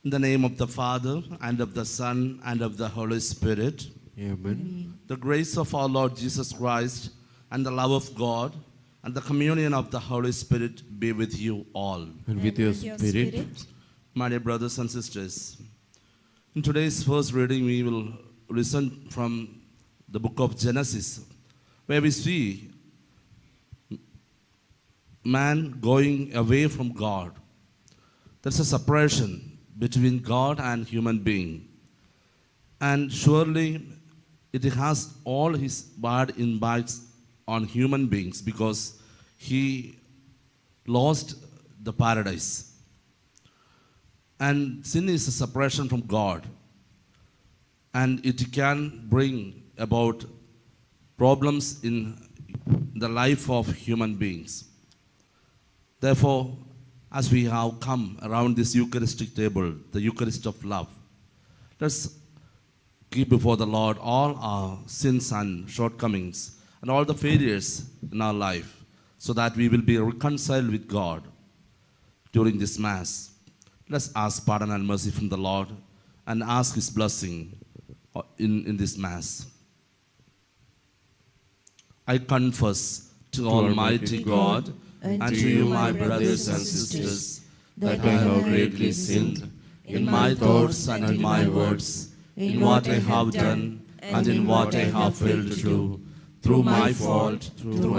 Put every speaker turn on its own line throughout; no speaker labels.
In the name of the Father, and of the Son, and of the Holy Spirit,
Amen.
the grace of our Lord Jesus Christ, and the love of God, and the communion of the Holy Spirit be with you all.
And with your spirit.
My dear brothers and sisters, in today's first reading, we will listen from the book of Genesis, where we see man going away from God. There's a separation between God and human being. And surely it has all his bad impacts on human beings because he lost the paradise. And sin is a separation from God. And it can bring about problems in the life of human beings. Therefore, as we have come around this Eucharistic table, the Eucharist of love, let's keep before the Lord all our sins and shortcomings and all the failures in our life so that we will be reconciled with God during this Mass. Let's ask pardon and mercy from the Lord and ask His blessing in this Mass. I confess to Almighty God and to you, my brothers and sisters, that I have greatly sinned in my thoughts and in my words, in what I have done and in what I have failed to do, through my fault, through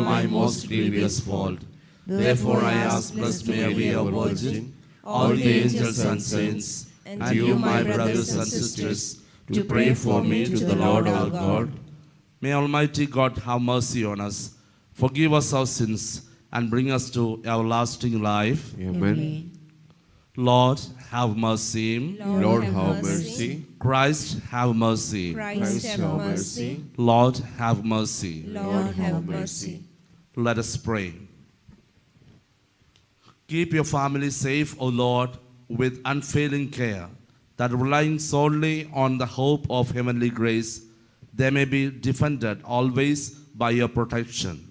my most grievous fault. Therefore I ask Blessed Mary, our Virgin, all the angels and saints, and you, my brothers and sisters, to pray for me to the Lord our God. May Almighty God have mercy on us, forgive us our sins, and bring us to everlasting life.
Amen.
Lord, have mercy.
Lord, have mercy.
Christ, have mercy.
Christ have mercy.
Lord, have mercy.
Lord have mercy.
Let us pray. Keep your family safe, O Lord, with unfailing care, that relying solely on the hope of heavenly grace, they may be defended always by your protection.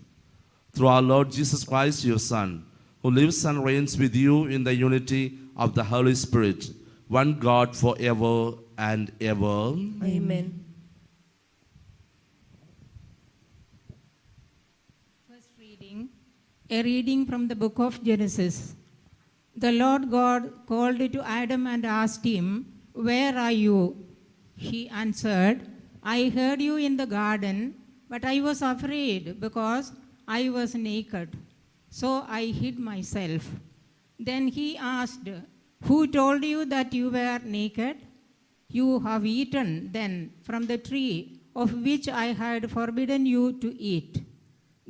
Through our Lord Jesus Christ, your Son, who lives and reigns with you in the unity of the Holy Spirit, one God forever and ever.
Amen.
First reading, a reading from the book of Genesis. The Lord God called to Adam and asked him, "Where are you?" He answered, "I heard you in the garden, but I was afraid because I was naked. So I hid myself." Then he asked, "Who told you that you were naked? You have eaten then from the tree of which I had forbidden you to eat."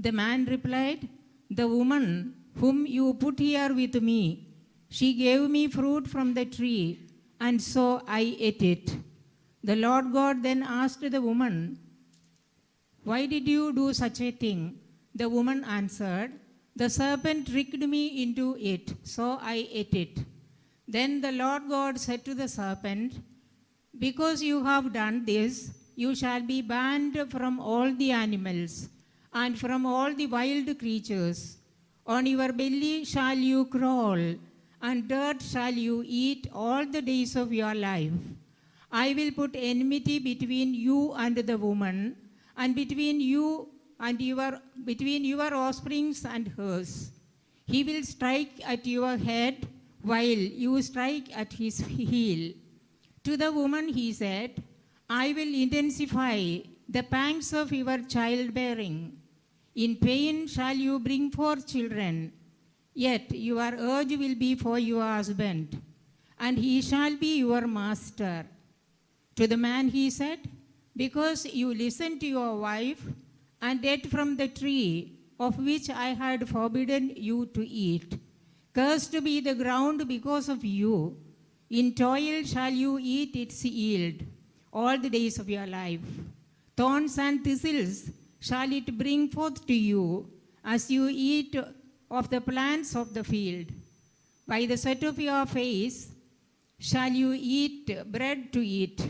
The man replied, "The woman whom you put here with me, she gave me fruit from the tree, and so I ate it." The Lord God then asked the woman, "Why did you do such a thing?" The woman answered, "The serpent tricked me into it, so I ate it." Then the Lord God said to the serpent, "Because you have done this, you shall be banned from all the animals and from all the wild creatures. On your belly shall you crawl, and dirt shall you eat all the days of your life. I will put enmity between you and the woman, and between your offsprings and hers. He will strike at your head, while you strike at his heel." To the woman he said, "I will intensify the pangs of your childbearing. In pain shall you bring forth children. Yet your urge will be for your husband, and he shall be your master." To the man he said, "Because you listened to your wife and ate from the tree of which I had forbidden you to eat, cursed be the ground because of you. In toil shall you eat its yield all the days of your life. Thorns and thistles shall it bring forth to you as you eat of the plants of the field. By the sweat of your face shall you eat bread to eat,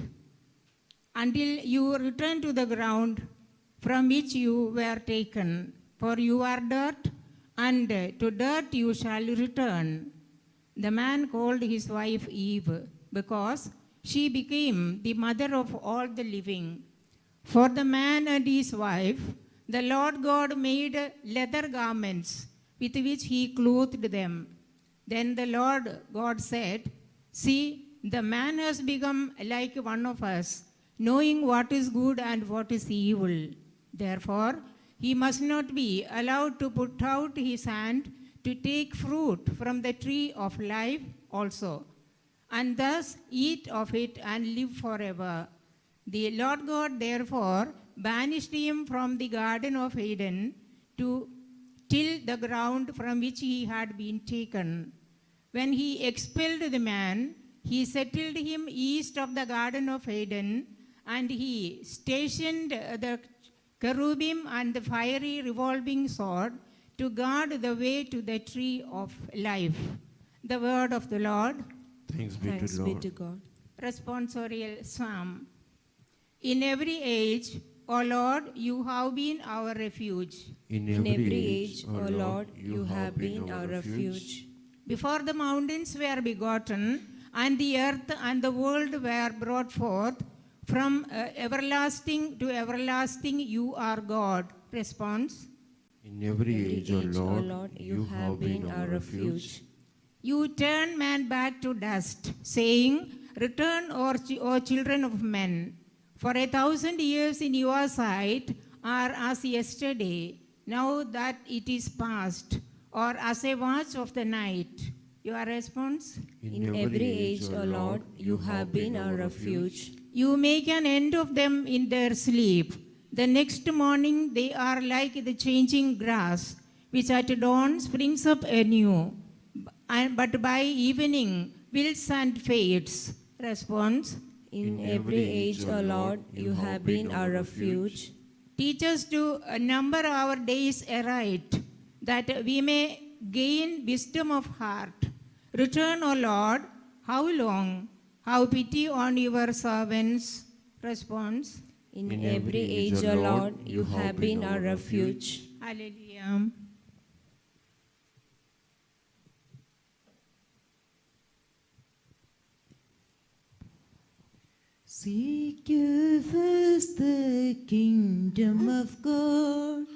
until you return to the ground from which you were taken, for you are dirt, and to dirt you shall return. the man called his wife Eve, because she became the mother of all the living. For the man and his wife, the Lord God made leather garments with which he clothed them. Then the Lord God said, "See, the man has become like one of us, knowing what is good and what is evil. Therefore, he must not be allowed to put out his hand to take fruit from the tree of life also, and thus eat of it and live forever." The Lord God therefore banished him from the Garden of Eden to till the ground from which he had been taken. When he expelled the man, he settled him east of the Garden of Eden, and he stationed the cherubim and the fiery revolving sword to guard the way to the tree of life. The word of the Lord.
Thanks be
Thanks
to
be
Lord.
to God.
Responsorial Psalm. In every age, O Lord, you have been our refuge.
In every age, O Lord, you have been our refuge.
Before the mountains were begotten, and the earth and the world were brought forth, from everlasting to everlasting you are God. Response.
In every age, O
O
Lord,
Lord, you have been our refuge.
You turn man back to dust, saying, "Return, O children of men. For 1,000 years in your sight are as yesterday, now that it is past, or as a watch of the night." Your response?
In every age, O Lord, you have been our refuge.
You make an end of them in their sleep. The next morning they are like the changing grass, which at dawn springs up anew, but by evening wilts and fades. Response.
In every age, O Lord, you have been our refuge.
Teach us to number our days aright, that we may gain wisdom of heart. Return, O Lord. How long? Have pity on your servants. Response.
In every age, O Lord, you have been our refuge.
Hallelujah.
Seek you first the kingdom of God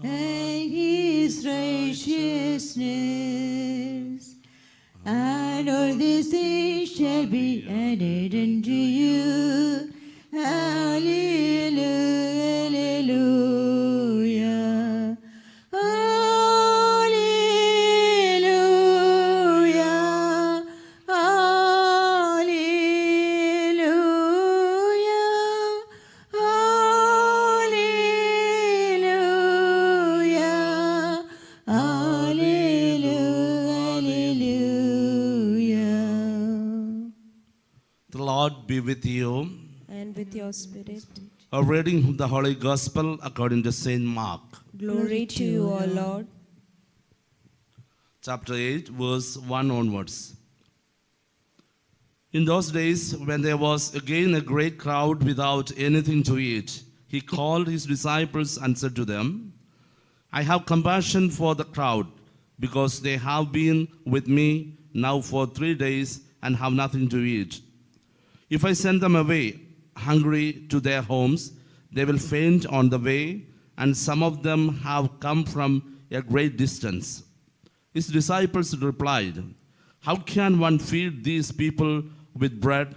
and His righteousness, and all these things shall be added unto you. Hallelujah, hallelujah, hallelujah, hallelujah, hallelujah, hallelujah.
The Lord be with you.
And with your spirit.
A reading from the Holy Gospel according to Saint Mark,
Glory to you, O Lord.
chapter 8, verse 1 onwards. In those days, when there was again a great crowd without anything to eat, he called his disciples and said to them, "I have compassion for the crowd, because they have been with me now for 3 days and have nothing to eat. If I send them away hungry to their homes, they will faint on the way, and some of them have come from a great distance." His disciples replied, "How can one feed these people with bread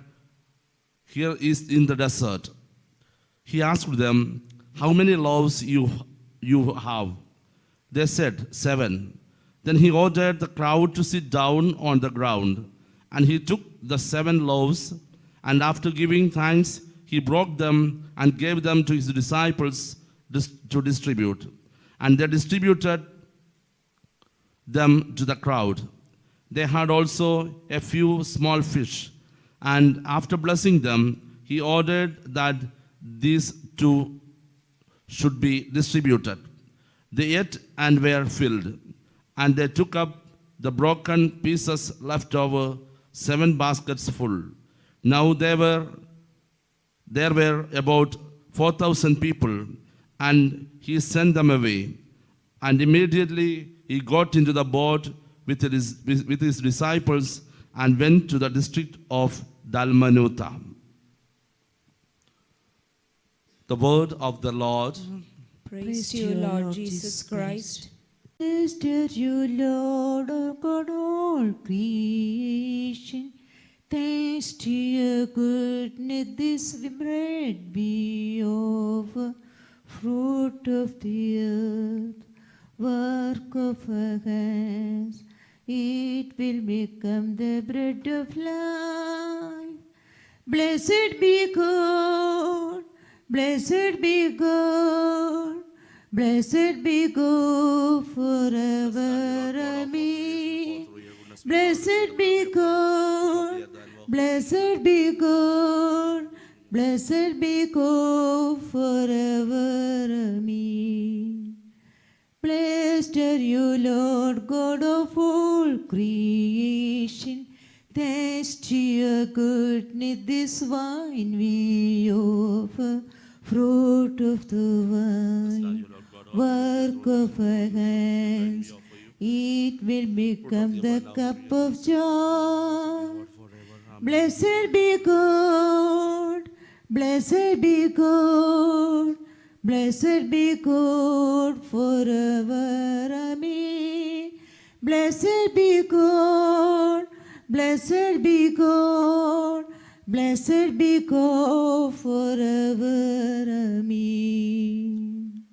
here is in the desert?" He asked them, "How many loaves you have?" They said, 7. Then he ordered the crowd to sit down on the ground, and he took the 7 loaves, and after giving thanks, he broke them and gave them to his disciples to distribute. And they distributed them to the crowd. They had also a few small fish, and after blessing them, he ordered that these too should be distributed. They ate and were filled, and they took up the broken pieces left over, 7 baskets full. Now there were about 4,000 people, and he sent them away. And immediately he got into the boat with his disciples and went to the district of Dalmanutha. The word of the Lord.
Praise to you, Lord Jesus Christ.
Blessed are you, Lord, our God, all creation. Thanks to your goodness, this bread be over, fruit of the earth, work of our hands. It will become the bread of life. Blessed be God, blessed be God. Blessed be God forever, amen. Blessed be God, blessed be God, blessed be God forever, amen. Blessed are you, Lord God of all creation. Thanks to your goodness, this wine we offer, fruit of the vine, work of our hands. It will become the cup of joy. Blessed be God, blessed be God, blessed be God forever, amen. Blessed be God, blessed be God, blessed be God forever, amen.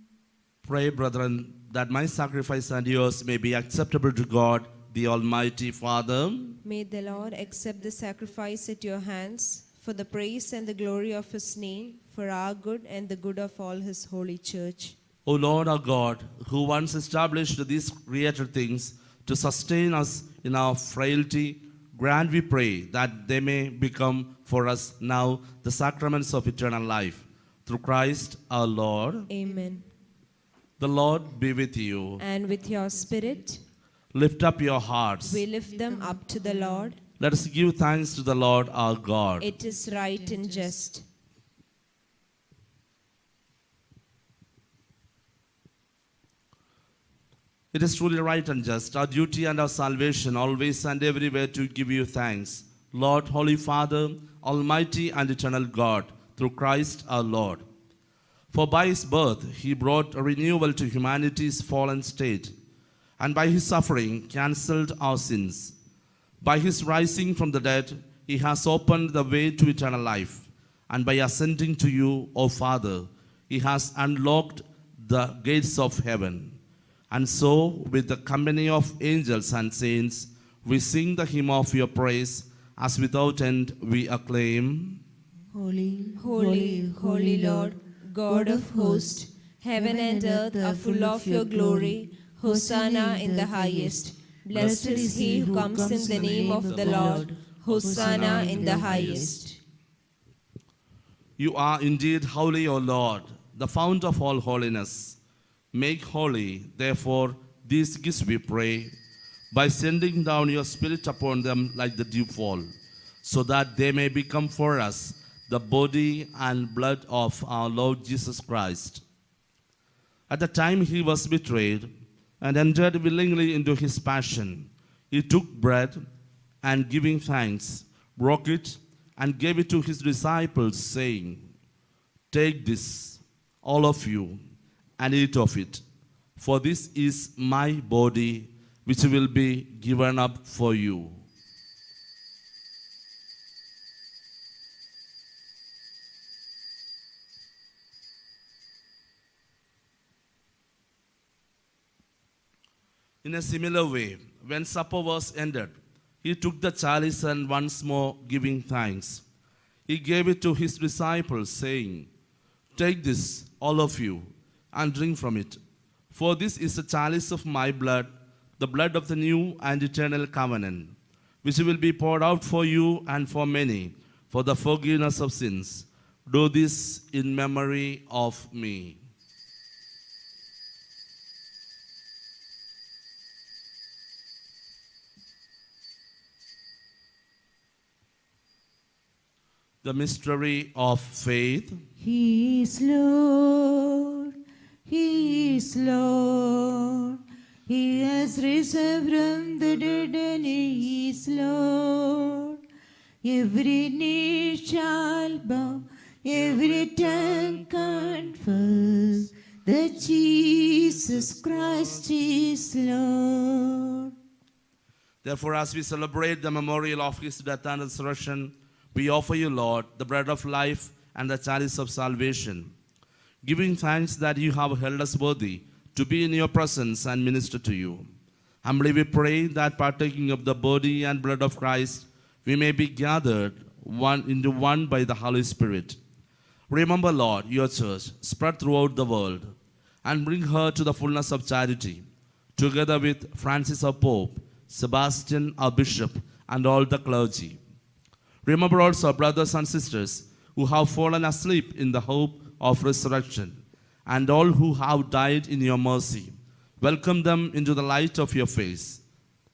Pray, brethren, that my sacrifice and yours may be acceptable to God, the Almighty Father.
May the Lord accept the sacrifice at your hands for the praise and the glory of his name, for our good and the good of all his holy church.
O Lord our God, who once established these created things to sustain us in our frailty, grant, we pray, that they may become for us now the sacraments of eternal life. Through Christ our Lord.
Amen.
The Lord be with you.
And with your spirit,
Lift up your hearts.
we lift them up to the Lord.
Let us give thanks to the Lord our God.
It is right and just.
It is truly right and just, our duty and our salvation, always and everywhere to give you thanks. Lord, Holy Father, Almighty and eternal God, through Christ our Lord. For by his birth he brought a renewal to humanity's fallen state, and by his suffering cancelled our sins. By his rising from the dead, he has opened the way to eternal life, and by ascending to you, O Father, he has unlocked the gates of heaven. And so, with the company of angels and saints, we sing the hymn of your praise, as without end we acclaim.
Holy,
Holy, holy Lord, God of hosts, heaven and earth are full of your glory. Hosanna in the highest. Blessed is he who comes in the name of the Lord. Hosanna in the highest.
You are indeed holy, O Lord, the fount of all holiness. Make holy, therefore, these gifts, we pray, by sending down your Spirit upon them like the dewfall, so that they may become for us the body and blood of our Lord Jesus Christ. At the time he was betrayed and entered willingly into his passion, he took bread and, giving thanks, broke it and gave it to his disciples, saying, "Take this, all of you, and eat of it, for this is my body, which will be given up for you." In a similar way, when supper was ended, he took the chalice and, once more giving thanks, he gave it to his disciples, saying, "Take this, all of you, and drink from it. For this is the chalice of my blood, the blood of the new and eternal covenant, which will be poured out for you and for many for the forgiveness of sins. Do this in memory of me." The mystery of faith.
He is Lord, He is Lord, He has risen from the dead and He is Lord. Every knee shall bow, every tongue confess that Jesus Christ is Lord.
Therefore, as we celebrate the memorial of his death and resurrection, we offer you, Lord, the bread of life and the chalice of salvation, giving thanks that you have held us worthy to be in your presence and minister to you. Humbly we pray that partaking of the body and blood of Christ, we may be gathered one into one by the Holy Spirit. Remember, Lord, your church spread throughout the world and bring her to the fullness of charity, together with Francis our Pope, Sebastian our Bishop, and all the clergy. Remember also our brothers and sisters who have fallen asleep in the hope of resurrection, and all who have died in your mercy. Welcome them into the light of your face.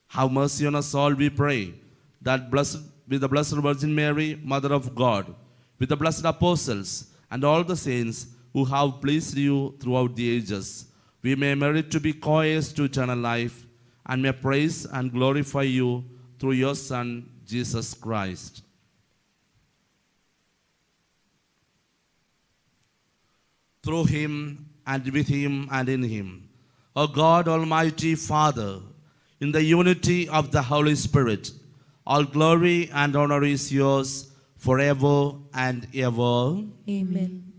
Have mercy on us all, we pray, that with the Blessed Virgin Mary, Mother of God, with the blessed apostles and all the saints who have pleased you throughout the ages, we may merit to be co-heirs to eternal life, and may praise and glorify you through your Son, Jesus Christ. Through him, and with him, and in him, O God, Almighty Father, in the unity of the Holy Spirit, all glory and honor is yours forever and ever.
Amen.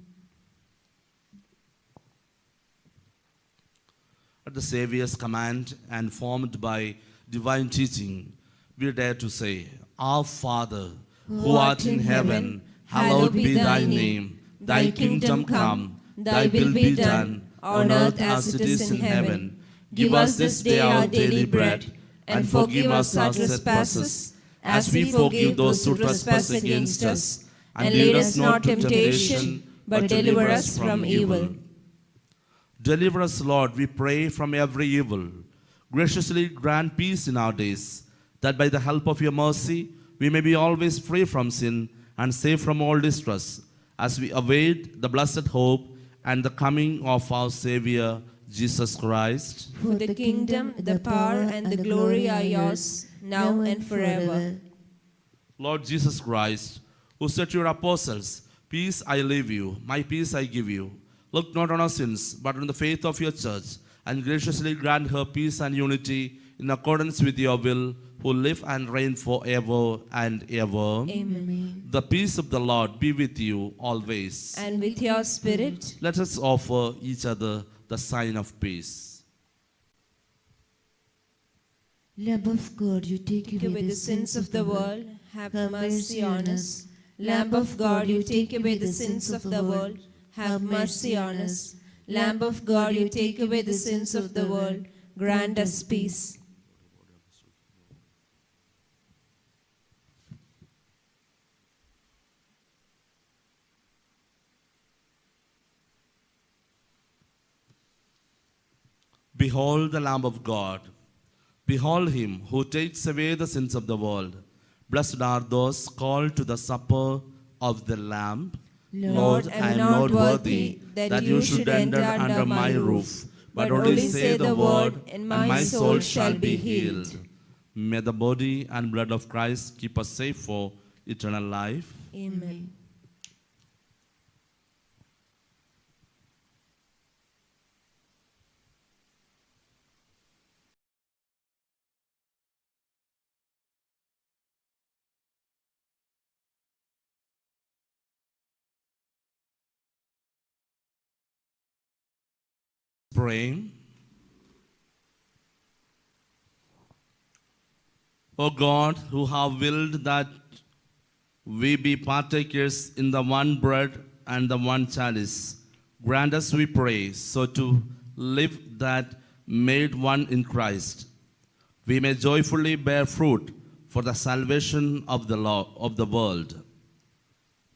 At the Saviour's command and formed by divine teaching, we dare to say, Our Father, who art in heaven, hallowed be thy name. Thy kingdom come, thy will be done, on earth as it is in heaven. Give us this day our daily bread, and forgive us our trespasses, as we forgive those who trespass against us. And lead us not into temptation, but deliver us from evil. Deliver us, Lord, we pray, from every evil. Graciously grant peace in our days, that by the help of your mercy we may be always free from sin and safe from all distress, as we await the blessed hope and the coming of our Savior, Jesus Christ.
For the kingdom, the power, and the glory are yours, now and forever.
Lord Jesus Christ, who said to your apostles, Peace I leave you, my peace I give you. Look not on our sins, but on the faith of your church, and graciously grant her peace and unity in accordance with your will, who live and reign forever and ever.
Amen.
The peace of the Lord be with you always.
And with your spirit.
Let us offer each other the sign of peace.
Lamb of God, you take
away the sins of the world, have mercy on us. Lamb of God, you take away the sins of the world, have mercy on us. Lamb of God, you take away the sins of the world, grant us peace.
Behold the Lamb of God. Behold him who takes away the sins of the world. Blessed are those called to the supper of the Lamb.
Lord, I am not worthy that you should enter under my roof, but only say the word, and my soul shall be healed.
May the body and blood of Christ keep us safe for eternal life.
Amen.
Pray. O God, who have willed that we be partakers in the one bread and the one chalice, grant us, we pray, so to live that made one in Christ, we may joyfully bear fruit for the salvation of the world.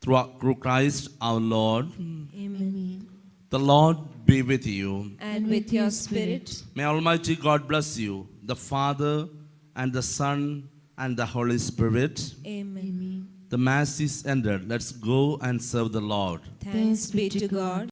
Through Christ our Lord.
Amen.
The Lord be with you.
And with your spirit.
May Almighty God bless you, the Father and the Son and the Holy Spirit.
Amen.
The Mass is ended. Let's go and serve the Lord.
Thanks be to God.